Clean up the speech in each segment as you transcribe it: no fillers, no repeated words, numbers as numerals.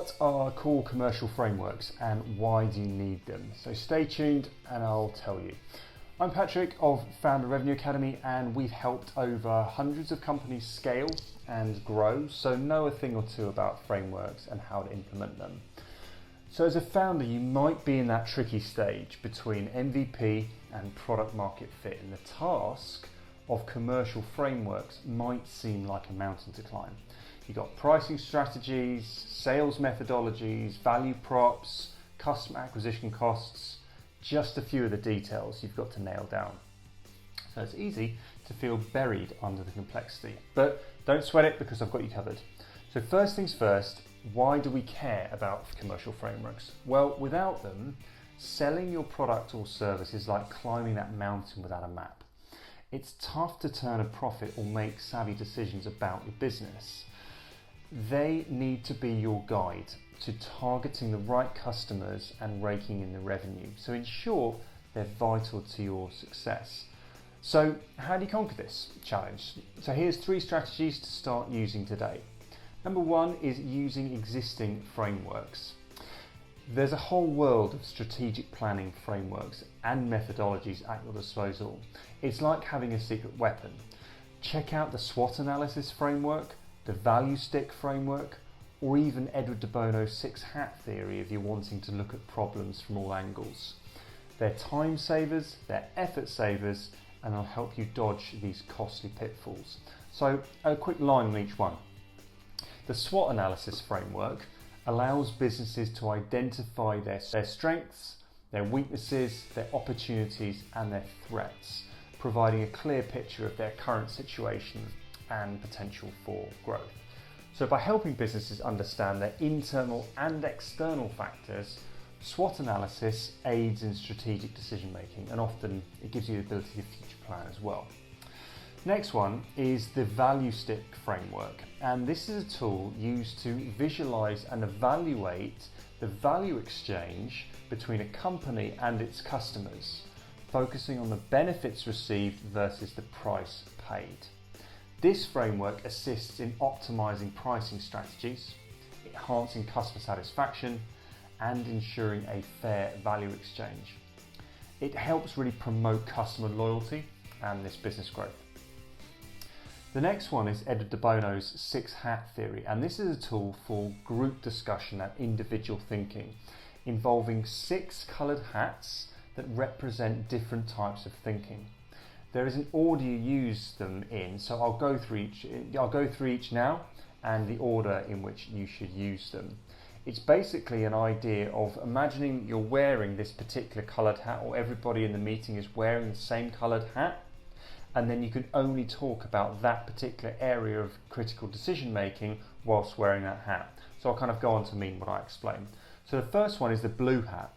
What are core commercial frameworks and why do you need them? So stay tuned and I'll tell you. I'm Patrick of Founder Revenue Academy, and we've helped over hundreds of companies scale and grow, so know a thing or two about frameworks and how to implement them. So as a founder, you might be in that tricky stage between MVP and product market fit, and the task of commercial frameworks might seem like a mountain to climb. You've got pricing strategies, sales methodologies, value props, customer acquisition costs, just a few of the details you've got to nail down. So it's easy to feel buried under the complexity, but don't sweat it because I've got you covered. So first things first, why do we care about commercial frameworks? Well, without them, selling your product or service is like climbing that mountain without a map. It's tough to turn a profit or make savvy decisions about your business. They need to be your guide to targeting the right customers and raking in the revenue. So in short, they're vital to your success. So how do you conquer this challenge? So here's 3 strategies to start using today. Number 1 is using existing frameworks. There's a whole world of strategic planning frameworks and methodologies at your disposal. It's like having a secret weapon. Check out the SWOT analysis framework, the value stick framework, or even Edward de Bono's 6 hat theory if you're wanting to look at problems from all angles. They're time savers, they're effort savers, and they'll help you dodge these costly pitfalls. So a quick line on each one. The SWOT analysis framework allows businesses to identify their strengths, their weaknesses, their opportunities, and their threats, providing a clear picture of their current situation and potential for growth. So by helping businesses understand their internal and external factors, SWOT analysis aids in strategic decision making, and often it gives you the ability to future plan as well. Next one is the value stick framework, and this is a tool used to visualize and evaluate the value exchange between a company and its customers, focusing on the benefits received versus the price paid. This framework assists in optimizing pricing strategies, enhancing customer satisfaction, and ensuring a fair value exchange. It helps really promote customer loyalty and this business growth. The next one is Edward de Bono's 6 hat theory, and this is a tool for group discussion and individual thinking, involving 6 coloured hats that represent different types of thinking. There is an order you use them in, so I'll go through each now and the order in which you should use them. It's basically an idea of imagining you're wearing this particular coloured hat, or everybody in the meeting is wearing the same coloured hat, and then you can only talk about that particular area of critical decision making whilst wearing that hat. So I'll kind of go on to mean what I explain. So the first one is the blue hat.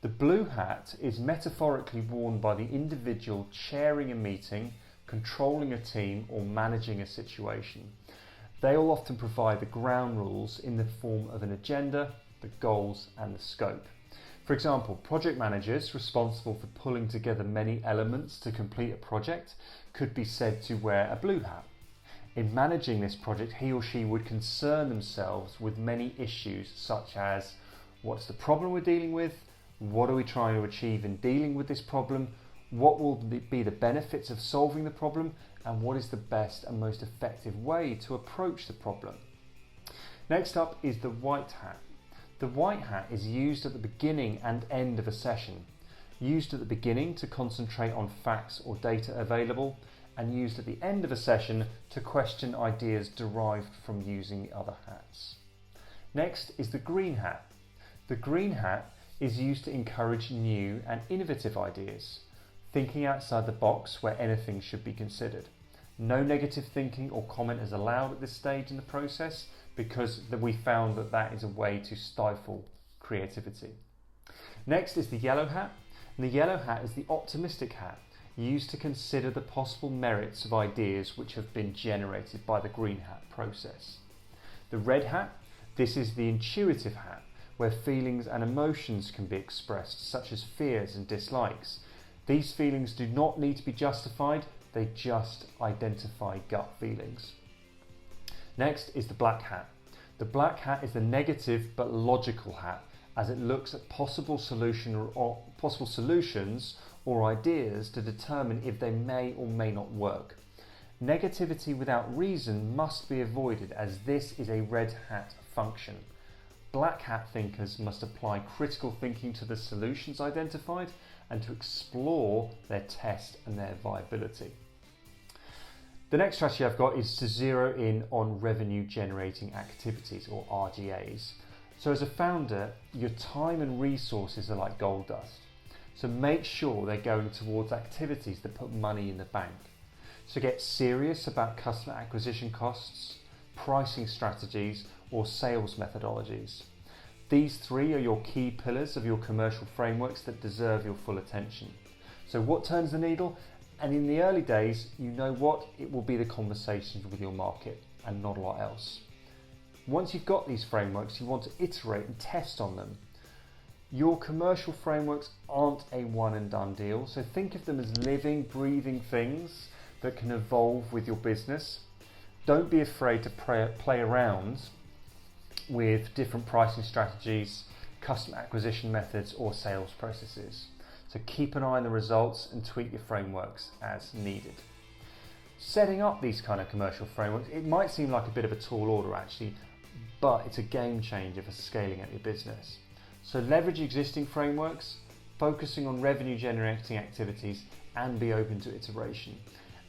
The blue hat is metaphorically worn by the individual chairing a meeting, controlling a team, or managing a situation. They will often provide the ground rules in the form of an agenda, the goals, and the scope. For example, project managers responsible for pulling together many elements to complete a project could be said to wear a blue hat. In managing this project, he or she would concern themselves with many issues such as: what's the problem we're dealing with? What are we trying to achieve in dealing with this problem? What will be the benefits of solving the problem? And what is the best and most effective way to approach the problem? Next up is the white hat. The white hat is used at the beginning and end of a session. Used at the beginning to concentrate on facts or data available, and used at the end of a session to question ideas derived from using the other hats. Next is the green hat. The green hat is used to encourage new and innovative ideas, thinking outside the box where anything should be considered. No negative thinking or comment is allowed at this stage in the process, because we found that is a way to stifle creativity. Next is the yellow hat, and the yellow hat is the optimistic hat, used to consider the possible merits of ideas which have been generated by the green hat process. The red hat, this is the intuitive hat, where feelings and emotions can be expressed, such as fears and dislikes. These feelings do not need to be justified, they just identify gut feelings. Next is the black hat. The black hat is the negative but logical hat, as it looks at possible solutions or ideas to determine if they may or may not work. Negativity without reason must be avoided, as this is a red hat function. Black hat thinkers must apply critical thinking to the solutions identified and to explore their test and their viability. The next strategy I've got is to zero in on revenue generating activities, or RGAs. So as a founder, your time and resources are like gold dust. So make sure they're going towards activities that put money in the bank. So get serious about customer acquisition costs, pricing strategies, or sales methodologies. These three are your key pillars of your commercial frameworks that deserve your full attention. So what turns the needle? And in the early days, you know what? It will be the conversations with your market and not a lot else. Once you've got these frameworks, you want to iterate and test on them. Your commercial frameworks aren't a one and done deal, so think of them as living, breathing things that can evolve with your business. Don't be afraid to play around with different pricing strategies, customer acquisition methods, or sales processes. So keep an eye on the results and tweak your frameworks as needed. Setting up these kind of commercial frameworks, it might seem like a bit of a tall order actually, but it's a game changer for scaling out your business. So leverage existing frameworks, focusing on revenue generating activities, and be open to iteration.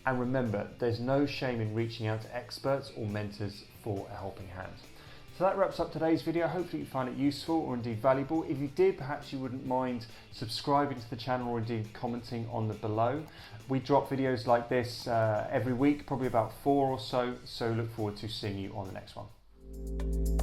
And remember, there's no shame in reaching out to experts or mentors for a helping hand. So that wraps up today's video. Hopefully you found it useful or indeed valuable. If you did, perhaps you wouldn't mind subscribing to the channel or indeed commenting on the below. We drop videos like this every week, probably about 4 or so. So look forward to seeing you on the next one.